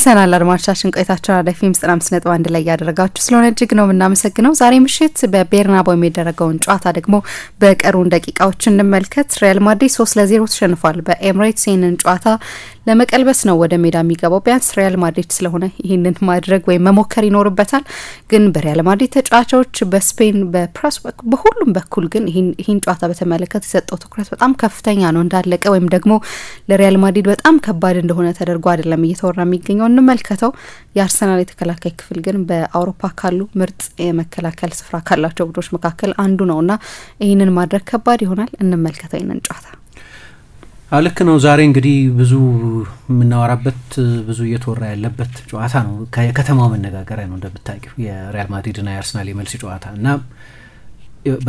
ተመልሰናል አድማጮቻችን ቆይታችን አለ ፊልም 95.1 ላይ ያደረጋችሁ ስለሆነ እጅግ ነው እናመሰግነው ዛሬ ምሽት በቤርናባው የሚደረገውን ጨዋታ ደግሞ በቀሩን ደቂቃዎች እንመልከት ሪያል ማድሪድ 3-0 ተሸንፏል በኤምሬትስ ይህንን ጨዋታ ለመቀልበስ ነው ወደ ሜዳ የሚገባው ቢያንስ ሪያል ማድሪድ ስለሆነ ይህንን ማድረግ ወይ መሞከር ይኖርበታል ግን በሪያል ማድሪድ ተጫዋቾች በስፔን በፕሬስ በሁሉም በኩል ግን ይህን ጨዋታ በተመለከተ የሰጠው ትኩረት በጣም ከፍተኛ ነው እንዳለቀ ወይም ደግሞ ለሪያል ማድሪድ በጣም ከባድ እንደሆነ ተደርጎ አይደለም እየተወራ የሚገኘው እንመልከተው የአርሰናል የተከላካይ ክፍል ግን በአውሮፓ ካሉ ምርጥ የመከላከል ስፍራ ካላቸው ቡድኖች መካከል አንዱ ነውና ይህንን ማድረግ ከባድ ይሆናል እንመልከተው ይህንን ጨዋታ አልክ ነው ዛሬ እንግዲህ ብዙ ምናወራበት ብዙ እየተወራ ያለበት ጨዋታ ነው ከከተማው መነጋገሪያ ነው እንደምታውቂው የሪያል ማድሪድ እና የአርሰናል የመልስ ጨዋታ እና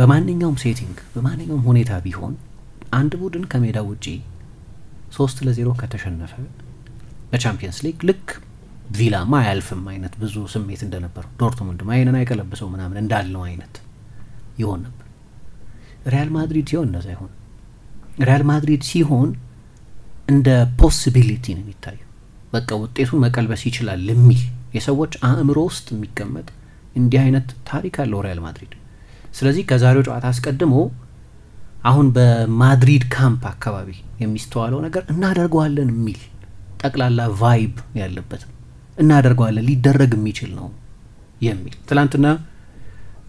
በማንኛውም ሴቲንግ በማንኛውም ሁኔታ ቢሆን አንድ ቡድን ከሜዳ ውጪ 3-0 ከተሸነፈ በቻምፒየንስ ሊግ ልክ ቪላማ ያልፍም አይነት ብዙ ስሜት እንደነበር ዶርትሙንድ ማይነን አይቀለብሰው ምናምን እንዳልነው አይነት ይሆን ነበር ሪያል ማድሪድ ሲሆን እንደዛ ይሆን ሪያል ማድሪድ ሲሆን እንደ ፖሲቢሊቲ ነው የሚታየው በቃ ውጤቱን መቀልበስ ይችላል ለሚል የሰዎች አእምሮ ውስጥ የሚቀመጥ እንዲህ አይነት ታሪክ አለው ሪያል ማድሪድ ስለዚህ ከዛሬው ጨዋታ አስቀድሞ አሁን በማድሪድ ካምፕ አካባቢ የሚስተዋለው ነገር እናደርገዋለን የሚል ጠቅላላ ቫይብ ያለበት እናደርገዋለን ሊደረግ የሚችል ነው የሚል ትላንትና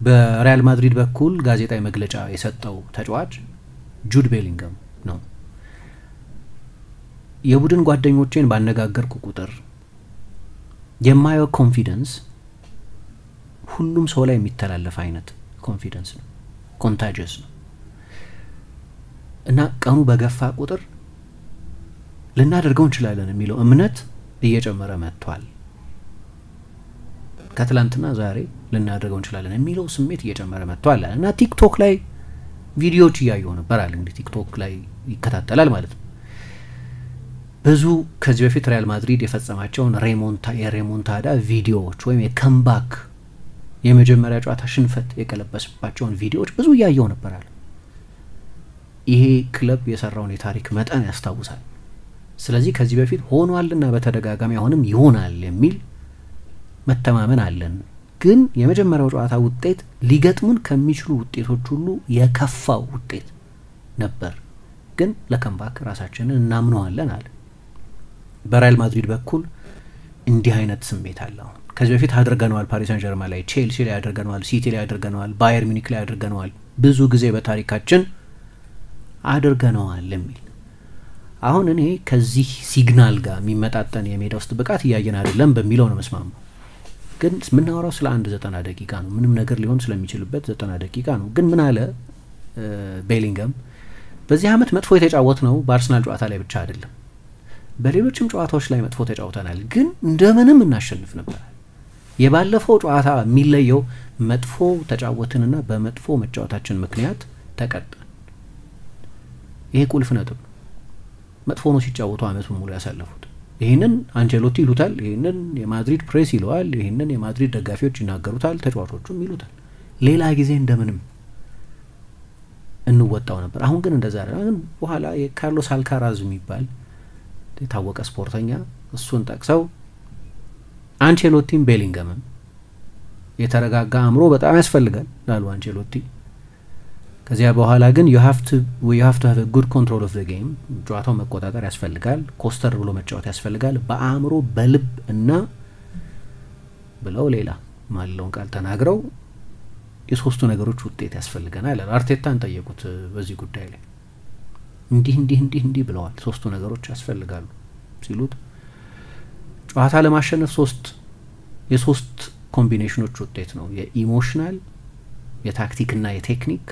በሪያል ማድሪድ በኩል ጋዜጣዊ መግለጫ የሰጠው ተጫዋች ጁድ ቤሊንጋም ነው የቡድን ጓደኞቼን ባነጋገርኩ ቁጥር የማየው ኮንፊደንስ ሁሉም ሰው ላይ የሚተላለፍ አይነት ኮንፊደንስ ነው ኮንታጂየስ ነው እና ቀኑ በገፋ ቁጥር ልናደርገው እንችላለን የሚለው እምነት እየጨመረ መጥቷል ከትላንትና ዛሬ ልናደርገው እንችላለን የሚለው ስሜት እየጨመረ መጥቷል እና ቲክቶክ ላይ ቪዲዮዎች ያያዩ ነበር አለ እንግዲህ ቲክቶክ ላይ ይከታተላል ማለት ነው ብዙ ከዚህ በፊት ሪያል ማድሪድ የፈጸማቸውን የሬሞንታዳ ቪዲዮዎች ወይም የካምባክ የመጀመሪያ ጨዋታ ሽንፈት የቀለበሰባቸውን ቪዲዮዎች ብዙ ያያዩ ነበር አለ ይሄ ክለብ የሰራውን የታሪክ መጠን ያስታውሳል ስለዚህ ከዚህ በፊት ሆኗልና በተደጋጋሚ አሁንም ይሆናል የሚል መተማመን አለን ግን የመጀመሪያው ጨዋታ ውጤት ሊገጥሙን ከሚችሉ ውጤቶች ሁሉ የከፋው ውጤት ነበር ግን ለካምባክ ራሳችንን እናምነዋለን አለ በሪያል ማድሪድ በኩል እንዲህ አይነት ስሜት አለ ከዚህ በፊት አድርገናል ፓሪስ ሳን ጀርማን ላይ ቼልሲ ላይ አድርገናል ሲቲ ላይ አድርገናል ባየር ሚኒክ ላይ አድርገናል ብዙ ጊዜ በታሪካችን አድርገናል የሚል አሁን እኔ ከዚህ ሲግናል ጋር የሚመጣጠን የሜዳ ውስጥ ብቃት እያየን አይደለም በሚለው ነው መስማማው ግን ምናወራው ስለ 90 ደቂቃ ነው ምንም ነገር ሊሆን ስለሚችልበት 90 ደቂቃ ነው ግን ምን አለ ቤሊንጋም በዚህ አመት መጥፎ የተጫወት ነው በአርሰናል ጨዋታ ላይ ብቻ አይደለም በሌሎችም ጨዋታዎች ላይ መጥፎ ተጫውተናል ግን እንደምንም እናሸንፍ ነበር የባለፈው ጨዋታ የሚለየው መጥፎ ተጫወትንና በመጥፎ መጫወታችን ምክንያት ተቀጣን ይሄ ቁልፍ ነጥብ መጥፎ ነው ሲጫወቱ አመቱን ሙሉ ያሳለፉት ይሄንን አንቸሎቲ ይሉታል ይሄንን የማድሪድ ፕሬስ ይለዋል ይሄንን የማድሪድ ደጋፊዎች ይናገሩታል ተጫዋቾቹም ይሉታል ሌላ ጊዜ እንደምንም እንወጣው ነበር አሁን ግን እንደዛ አይደለም በኋላ የካርሎስ አልካራዝ የሚባል የታወቀ ስፖርተኛ እሱን ጠቅሰው አንቸሎቲም ቤሊንጋምም የተረጋጋ አእምሮ በጣም ያስፈልጋል ላሉ አንቸሎቲ ከዚያ በኋላ ግን you have to have a good control of the game ጨዋታው መቆጣጠር ያስፈልጋል ኮስተር ብሎ መጫወት ያስፈልጋል በአእምሮ በልብ እና ብለው ሌላ ማለውን ቃል ተናግረው የሶስቱ ነገሮች ውጤት ያስፈልገናል አርቴታን ጠየቁት በዚህ ጉዳይ ላይ እንዲህ ብለዋል ሶስቱ ነገሮች ያስፈልጋሉ ሲሉት ጨዋታ ለማሸነፍ የሶስት ኮምቢኔሽኖች ውጤት ነው የኢሞሽናል የታክቲክና የቴክኒክ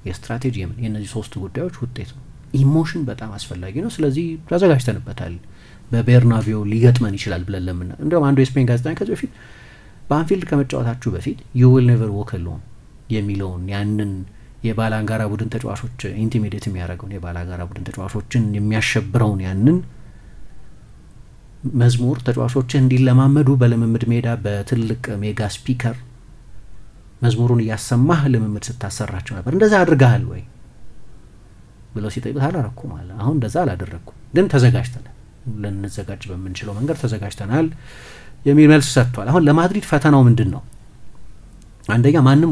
የስትራቴጂ የነዚህ ሶስት ጉዳዮች ውጤት ነው ኢሞሽን በጣም አስፈላጊ ነው ስለዚህ ተዘጋጅተንበታል በቤርናቢዮ ሊገጥመን ይችላል ብለን ለምን እንደውም አንዱ የስፔን ጋዜጠኛ ከዚህ በፊት በአንፊልድ ከመጫወታችሁ በፊት you will never walk alone የሚለውን ያንን የባላንጋራ ቡድን ተጫዋቾች ኢንቲሚዴት የሚያደርገውን የባላንጋራ ቡድን ተጫዋቾችን የሚያሸብረውን ያንን መዝሙር ተጫዋቾችን እንዲለማመዱ በልምምድ ሜዳ በትልቅ ሜጋ ስፒከር መዝሙሩን ያሰማህ ልምምድ ስታሰራቸው ነበር እንደዛ አድርጋሃል ወይ ብለው ሲጠይቁት አላረኩም አለ አሁን እንደዛ አላደረኩም ግን ተዘጋጅተናል ልንዘጋጅ በምንችለው መንገድ ተዘጋጅተናል የሚል መልስ ሰጥቷል። አሁን ለማድሪድ ፈተናው ምንድነው? አንደኛ ማንም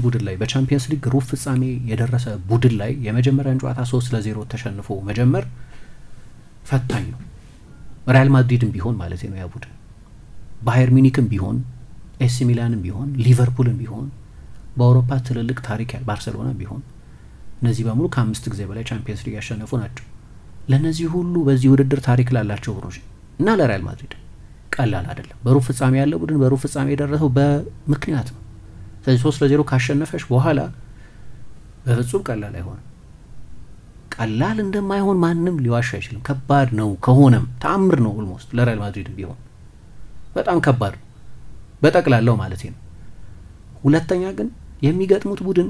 ቡድን ላይ በቻምፒየንስ ሊግ ሩብ ፍጻሜ የደረሰ ቡድን ላይ የመጀመሪያን ጨዋታ 3-0 ተሸንፎ መጀመር ፈታኝ ነው። ሪያል ማድሪድም ቢሆን ማለት ነው ያ ቡድን፣ ባየር ሚኒክም ቢሆን፣ ኤሲ ሚላንም ቢሆን፣ ሊቨርፑልም ቢሆን፣ በአውሮፓ ትልልቅ ታሪክ ያለ ባርሴሎና ቢሆን እነዚህ በሙሉ ከ5 ጊዜ በላይ ቻምፒየንስ ሊግ ያሸነፉ ናቸው። ለነዚህ ሁሉ በዚህ ውድድር ታሪክ ላላቸው ቡድኖች እና ለሪያል ማድሪድ ቀላል አይደለም። በሩብ ፍጻሜ ያለ ቡድን በሩብ ፍጻሜ የደረሰው በምክንያት ነው። ስለዚህ 3-0 ካሸነፈሽ በኋላ በፍጹም ቀላል አይሆንም። ቀላል እንደማይሆን ማንም ሊዋሽ አይችልም። ከባድ ነው፣ ከሆነም ተአምር ነው። ኦልሞስት ለሪያል ማድሪድ ቢሆን በጣም ከባድ ነው በጠቅላላው ማለት ነው። ሁለተኛ ግን የሚገጥሙት ቡድን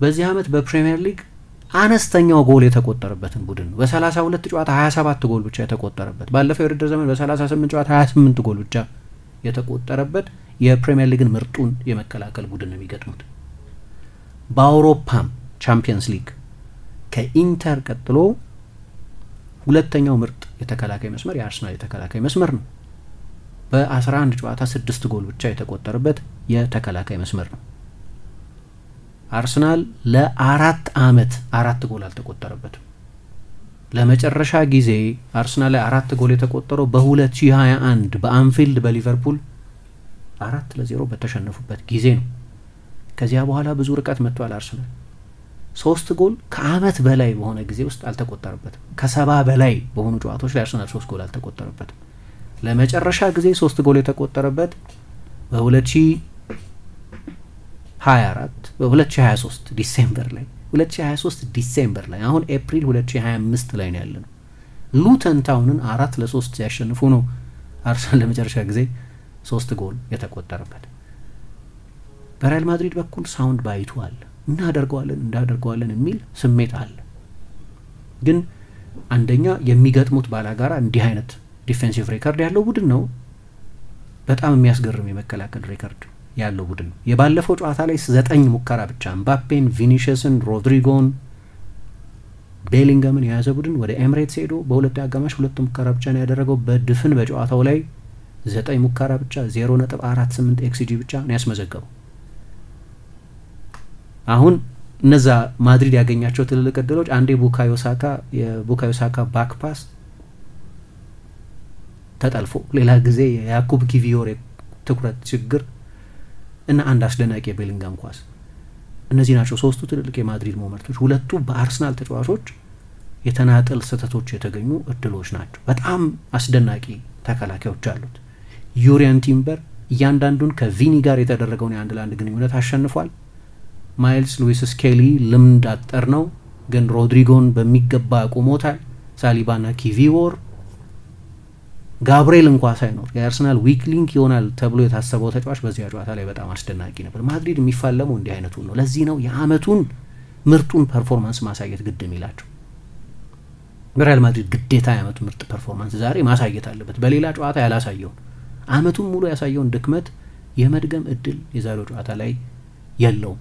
በዚህ ዓመት በፕሪሚየር ሊግ አነስተኛው ጎል የተቆጠረበትን ቡድን ነው። በ32 ጨዋታ 27 ጎል ብቻ የተቆጠረበት፣ ባለፈው የውድድር ዘመን በ38 ጨዋታ 28 ጎል ብቻ የተቆጠረበት የፕሪሚየር ሊግን ምርጡን የመከላከል ቡድን ነው የሚገጥሙት። በአውሮፓም ቻምፒየንስ ሊግ ከኢንተር ቀጥሎ ሁለተኛው ምርጥ የተከላካይ መስመር የአርሰናል የተከላካይ መስመር ነው። በ11 ጨዋታ 6 ጎል ብቻ የተቆጠረበት የተከላካይ መስመር ነው። አርሰናል ለ4 ዓመት 4 ጎል አልተቆጠረበትም። ለመጨረሻ ጊዜ አርሰናል ላይ 4 ጎል የተቆጠረው በ2021 በአንፊልድ በሊቨርፑል 4-0 በተሸነፉበት ጊዜ ነው። ከዚያ በኋላ ብዙ ርቀት መጥቷል። አርሰናል 3 ጎል ከአመት በላይ በሆነ ጊዜ ውስጥ አልተቆጠረበትም። ከ70 በላይ በሆኑ ጨዋታዎች ላይ አርሰናል 3 ጎል አልተቆጠረበትም። ለመጨረሻ ጊዜ 3 ጎል የተቆጠረበት በ2023 ዲሴምበር ላይ አሁን ኤፕሪል 2025 ላይ ነው ያለነው። ሉተን ታውንን 4-3 ሲያሸንፉ ነው አርሰናል ለመጨረሻ ጊዜ 3 ጎል የተቆጠረበት። በሪያል ማድሪድ በኩል ሳውንድ ባይቱ አለ፣ እንዳደርገዋለን የሚል ስሜት አለ። ግን አንደኛ የሚገጥሙት ባላጋራ እንዲህ አይነት ዲፌንሲቭ ሬከርድ ያለው ቡድን ነው። በጣም የሚያስገርም የመከላከል ሬከርድ ያለው ቡድን ነው። የባለፈው ጨዋታ ላይ 9 ሙከራ ብቻ ምባፔን፣ ቪኒሽስን፣ ሮድሪጎን፣ ቤሊንገምን የያዘ ቡድን ወደ ኤምሬትስ ሄዶ በሁለተኛው አጋማሽ 2 ሙከራ ብቻ ነው ያደረገው። በድፍን በጨዋታው ላይ 9 ሙከራ ብቻ 0.48 ኤክስጂ ብቻ ነው ያስመዘገበው። አሁን እነዛ ማድሪድ ያገኛቸው ትልልቅ እድሎች አንዴ ቡካዮ ሳካ ባክ ፓስ ተጠልፎ፣ ሌላ ጊዜ የያኩብ ኪቪዮር ትኩረት ችግር እና አንድ አስደናቂ የቤሊንጋም ኳስ። እነዚህ ናቸው 3ቱ ትልልቅ የማድሪድ ሞመንቶች። 2ቱ በአርሰናል ተጫዋቾች የተናጠል ስህተቶች የተገኙ እድሎች ናቸው። በጣም አስደናቂ ተከላካዮች አሉት። ዩሪያን ቲምበር እያንዳንዱን ከቪኒ ጋር የተደረገውን የአንድ ለአንድ ግንኙነት አሸንፏል። ማይልስ ሉዊስ ስኬሊ ልምድ አጠር ነው፣ ግን ሮድሪጎን በሚገባ አቁሞታል። ሳሊባና ኪቪዎር፣ ጋብርኤል እንኳ ሳይኖር የአርሰናል ዊክ ሊንክ ይሆናል ተብሎ የታሰበው ተጫዋች በዚያ ጨዋታ ላይ በጣም አስደናቂ ነበር። ማድሪድ የሚፋለመው እንዲህ አይነቱን ነው። ለዚህ ነው የአመቱን ምርጡን ፐርፎርማንስ ማሳየት ግድ የሚላቸው። በሪያል ማድሪድ ግዴታ የአመቱ ምርጥ ፐርፎርማንስ ዛሬ ማሳየት አለበት። በሌላ ጨዋታ ያላሳየውን አመቱን ሙሉ ያሳየውን ድክመት የመድገም እድል የዛሬው ጨዋታ ላይ የለውም።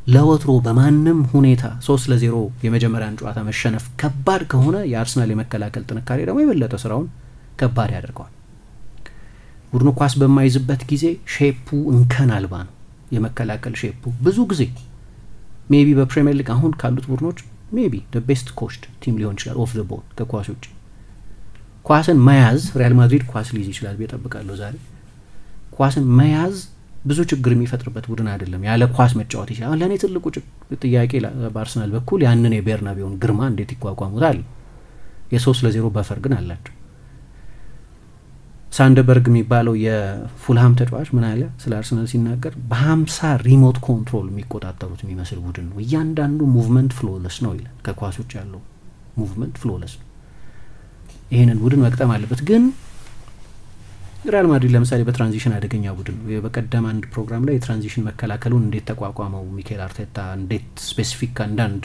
ለወትሮ በማንም ሁኔታ 3-0 የመጀመሪያን ጨዋታ መሸነፍ ከባድ ከሆነ የአርሰናል የመከላከል ጥንካሬ ደግሞ የበለጠ ስራውን ከባድ ያደርገዋል። ቡድኑ ኳስ በማይዝበት ጊዜ ሼፑ እንከን አልባ ነው። የመከላከል ሼፑ ብዙ ጊዜ ሜቢ በፕሪሚየር ሊግ አሁን ካሉት ቡድኖች ሜቢ the best coached ቲም ሊሆን ይችላል። ኦፍ ዘ ቦል ከኳስ ውጭ ኳስን መያዝ ሪያል ማድሪድ ኳስ ሊይዝ ይችላል ብዬ ዛሬ ኳስን መያዝ ብዙ ችግር የሚፈጥርበት ቡድን አይደለም። ያለ ኳስ መጫወት ይችላል። ለኔ ትልቁ ጥያቄ በአርሰናል በኩል ያንን የቤርናቤውን ግርማ እንዴት ይቋቋሙታል? የ3-0 በፈር ግን አላቸው። ሳንደበርግ የሚባለው የፉልሃም ተጫዋች ምን አለ ስለ አርሰናል ሲናገር፣ በ50 ሪሞት ኮንትሮል የሚቆጣጠሩት የሚመስል ቡድን ነው። እያንዳንዱ ሙቭመንት ፍሎለስ ነው ይላል። ከኳስ ውጭ ያለው ሙቭመንት ፍሎለስ ነው። ይህንን ቡድን መቅጠም አለበት። ግን ሪያል ማድሪድ ለምሳሌ በትራንዚሽን አደገኛ ቡድን ነው። በቀደም አንድ ፕሮግራም ላይ የትራንዚሽን መከላከሉን እንዴት ተቋቋመው ሚኬል አርቴታ፣ እንዴት ስፔሲፊክ አንዳንድ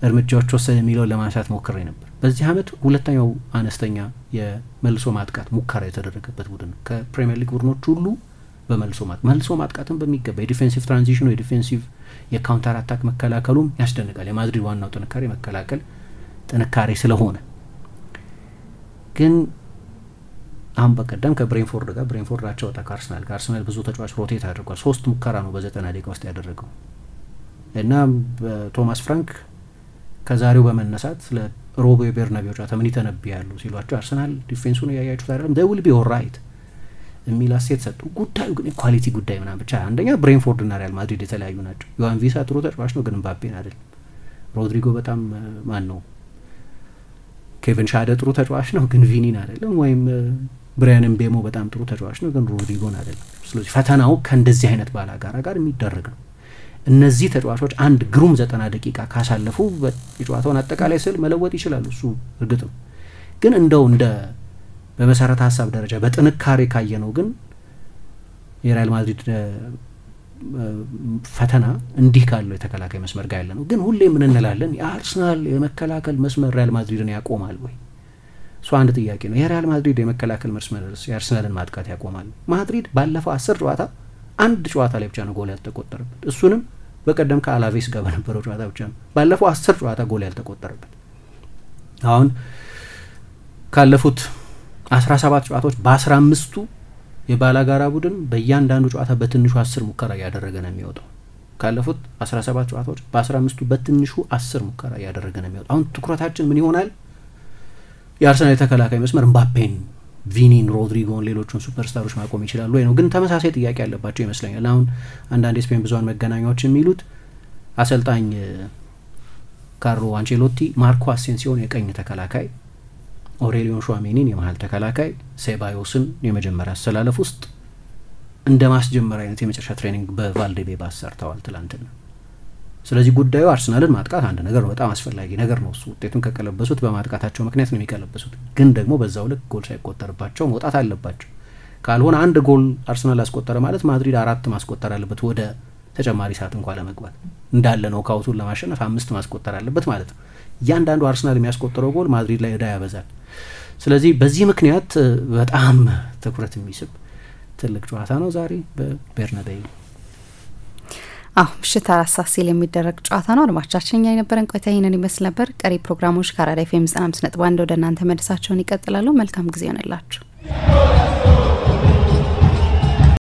እርምጃዎች ወሰደ የሚለውን ለማንሳት ሞክሬ ነበር። በዚህ አመት ሁለተኛው አነስተኛ የመልሶ ማጥቃት ሙከራ የተደረገበት ቡድን ነው ከፕሪሚየር ሊግ ቡድኖች ሁሉ። በመልሶ ማጥቃትን በሚገባ የዲፌንሲቭ ትራንዚሽኑ የዲፌንሲቭ የካውንተር አታክ መከላከሉም ያስደንቃል። የማድሪድ ዋናው ጥንካሬ መከላከል ጥንካሬ ስለሆነ ግን አሁን በቀደም ከብሬንፎርድ ጋር ብሬንፎርዳቸው ወጣ ከአርሰናል ጋር አርሰናል ብዙ ተጫዋች ሮቴት አድርጓል 3 ሙከራ ነው በ90 ደቂቃ ውስጥ ያደረገው እና ቶማስ ፍራንክ ከዛሬው በመነሳት ስለ ሮቦ ቤርናቤው ጨዋታ ምን ይተነብያሉ ሲሏቸው አርሰናል ዲፌንሱን ያያችሁት አይደለም they will be all right የሚል አስተያየት ሰጡ። ጉዳዩ ግን ኳሊቲ ጉዳይ ምናምን ብቻ አንደኛ ብሬንፎርድ እና ሪያል ማድሪድ የተለያዩ ናቸው። ዮሃን ቪሳ ጥሩ ተጫዋች ነው ግን ምባፔን አይደለም። ሮድሪጎ በጣም ማን ነው ኬቨን ሻደ ጥሩ ተጫዋች ነው ግን ቪኒን አይደለም። ወይም ብራያን ኤምቤሞ በጣም ጥሩ ተጫዋች ነው ግን ሮድሪጎን አይደለም። ስለዚህ ፈተናው ከእንደዚህ አይነት ባላጋራ ጋር የሚደረግ ነው። እነዚህ ተጫዋቾች አንድ ግሩም 90 ደቂቃ ካሳለፉ የጨዋታውን አጠቃላይ ስል መለወጥ ይችላሉ። እሱ እርግጥ ነው ግን እንደው እንደ በመሰረተ ሀሳብ ደረጃ በጥንካሬ ካየነው ግን የሪያል ማድሪድ ፈተና እንዲህ ካለው የተከላካይ መስመር ጋር ያለ ነው። ግን ሁሌ ምን እንላለን የአርሰናል የመከላከል መስመር ሪያል ማድሪድን ያቆማል ወይ? እሱ አንድ ጥያቄ ነው። የሪያል ማድሪድ የመከላከል መስመር የአርሰናልን ማጥቃት ያቆማል? ማድሪድ ባለፈው 10 ጨዋታ አንድ ጨዋታ ላይ ብቻ ነው ጎል ያልተቆጠረበት። እሱንም በቀደም ከአላቬስ ጋር በነበረው ጨዋታ ብቻ ነው። ባለፈው 10 ጨዋታ ጎል ያልተቆጠረበት። አሁን ካለፉት 17 ጨዋታዎች በ15ቱ የባላጋራ ቡድን በእያንዳንዱ ጨዋታ በትንሹ 10 ሙከራ ያደረገ ነው የሚወጣው። ካለፉት 17 ጨዋታዎች በ15ቱ በትንሹ 10 ሙከራ ያደረገ ነው የሚወጣው። አሁን ትኩረታችን ምን ይሆናል? የአርሰናል የተከላካይ መስመር ምባፔን፣ ቪኒን፣ ሮድሪጎን ሌሎቹን ሱፐርስታሮች ማቆም ይችላሉ ወይ ነው። ግን ተመሳሳይ ጥያቄ ያለባቸው ይመስለኛል። አሁን አንዳንድ የስፔን ብዙሃን መገናኛዎች የሚሉት አሰልጣኝ ካርሎ አንቼሎቲ ማርኮ አሴንሲዮን የቀኝ ተከላካይ፣ ኦሬሊዮን ሹዋሜኒን የመሀል ተከላካይ፣ ሴባዮስን የመጀመሪያ አሰላለፍ ውስጥ እንደ ማስጀመር አይነት የመጨረሻ ትሬኒንግ በቫልዴቤባስ ሰርተዋል ትላንትና። ስለዚህ ጉዳዩ አርሰናልን ማጥቃት አንድ ነገር ነው፣ በጣም አስፈላጊ ነገር ነው። እሱ ውጤቱን ከቀለበሱት በማጥቃታቸው ምክንያት ነው የሚቀለበሱት። ግን ደግሞ በዛው ልክ ጎል ሳይቆጠርባቸው መውጣት አለባቸው። ካልሆነ አንድ ጎል አርሰናል አስቆጠረ ማለት ማድሪድ 4 ማስቆጠር አለበት ወደ ተጨማሪ ሰዓት እንኳን ለመግባት እንዳለ ነው። ካውቱን ለማሸነፍ 5 ማስቆጠር አለበት ማለት ነው። እያንዳንዱ አርሰናል የሚያስቆጠረው ጎል ማድሪድ ላይ ዕዳ ያበዛል። ስለዚህ በዚህ ምክንያት በጣም ትኩረት የሚስብ ትልቅ ጨዋታ ነው ዛሬ በቤርናቤው። ምሽት 4 ሰዓት ሲል የሚደረግ ጨዋታ ነው። አድማጮቻችን እኛ የነበረን ቆይታ ይህንን ይመስል ነበር። ቀሪ ፕሮግራሞች ከአራዳ ኤፍ ኤም 95.1 ወደ እናንተ መድረሳቸውን ይቀጥላሉ። መልካም ጊዜ ይሆንላችሁ።